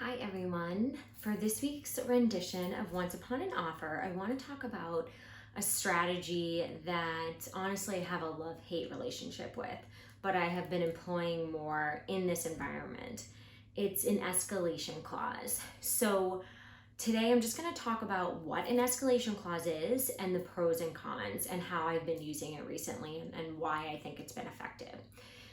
Hi everyone. For this week's rendition of Once Upon an Offer, I want to talk about a strategy that honestly I have a love-hate relationship with, but I have been employing more in this environment. It's an escalation clause. So today I'm just going to talk about what an escalation clause is and the pros and cons and how I've been using it recently and why I think it's been effective.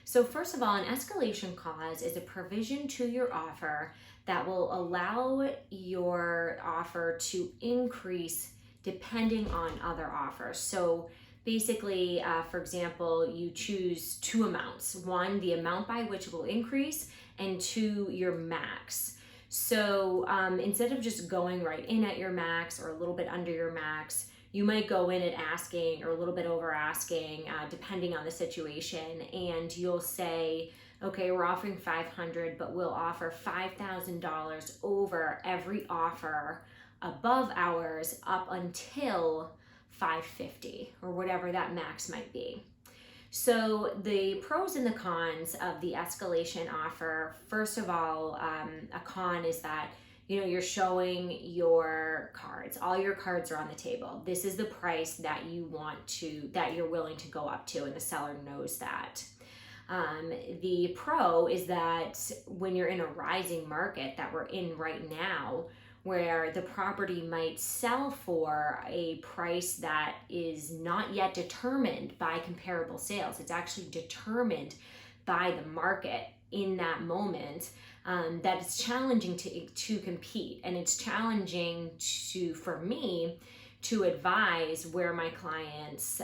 So first of all, an escalation clause is a provision to your offer that will allow your offer to increase depending on other offers. So basically, for example, you choose two amounts. One, the amount by which it will increase, and two, your max. So instead of just going right in at your max or a little bit under your max, you might go in at asking or a little bit over asking, depending on the situation, and you'll say, okay, we're offering 500, but we'll offer $5,000 over every offer above ours up until 550 or whatever that max might be. So the pros and the cons of the escalation offer, first of all, a con is that you're showing your cards. All your cards are on the table. This is the price that you're willing to go up to, and the seller knows that. The pro is that when you're in a rising market that we're in right now, where the property might sell for a price that is not yet determined by comparable sales, it's actually determined by the market in that moment, that it's challenging to compete, and it's challenging for me to advise where my clients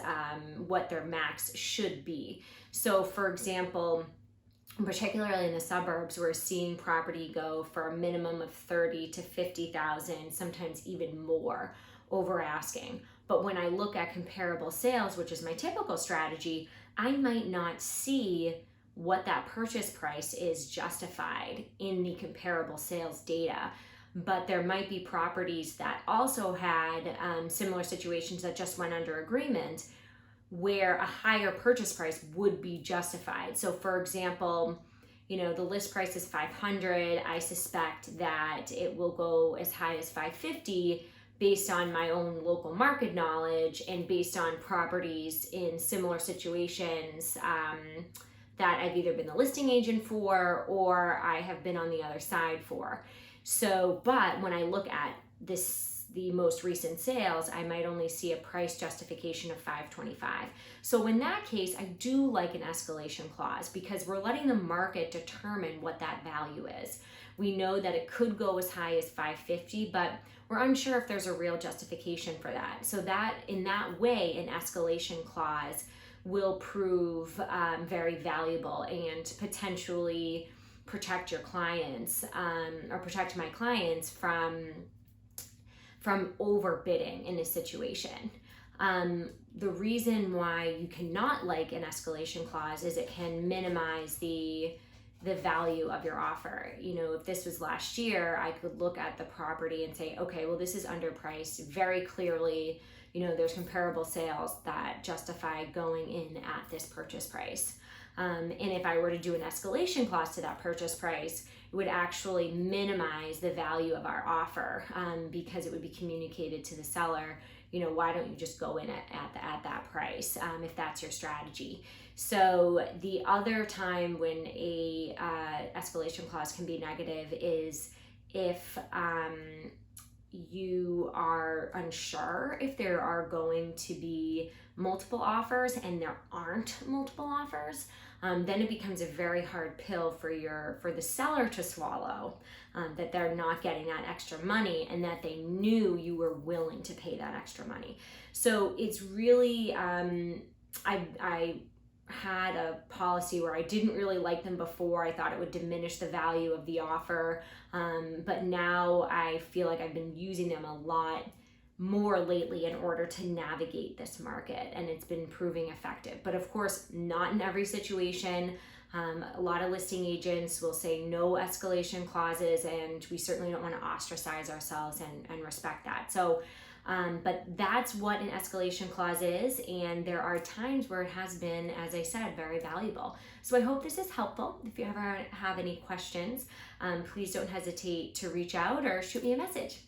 what their max should be. So for example, particularly in the suburbs, we're seeing property go for a minimum of 30 to 50,000, sometimes even more over asking. But when I look at comparable sales, which is my typical strategy, I might not see what that purchase price is justified in the comparable sales data. But there might be properties that also had similar situations that just went under agreement where a higher purchase price would be justified. So for example, the list price is 500. I suspect that it will go as high as 550 based on my own local market knowledge and based on properties in similar situations that I've either been the listing agent for or I have been on the other side for. So, but when I look at the most recent sales, I might only see a price justification of 525. So in that case, I do like an escalation clause because we're letting the market determine what that value is. We know that it could go as high as 550, but we're unsure if there's a real justification for that. So that in that way, an escalation clause will prove very valuable and potentially protect your clients or protect my clients from overbidding in a situation. The reason why you cannot like an escalation clause is it can minimize the value of your offer. If this was last year, I could look at the property and say, okay, well, this is underpriced very clearly. There's comparable sales that justify going in at this purchase price. And if I were to do an escalation clause to that purchase price, it would actually minimize the value of our offer because it would be communicated to the seller, why don't you just go in at that price if that's your strategy. So the other time when a escalation clause can be negative is if you are unsure if there are going to be multiple offers and there aren't multiple offers, then it becomes a very hard pill for the seller to swallow, that they're not getting that extra money and that they knew you were willing to pay that extra money. So it's really, I had a policy where I didn't really like them before. I thought it would diminish the value of the offer, but now I feel like I've been using them a lot more lately in order to navigate this market, and it's been proving effective. But of course, not in every situation. A lot of listing agents will say no escalation clauses, and we certainly don't want to ostracize ourselves and respect that. So But that's what an escalation clause is, and there are times where it has been, as I said, very valuable. So I hope this is helpful. If you ever have any questions, please don't hesitate to reach out or shoot me a message.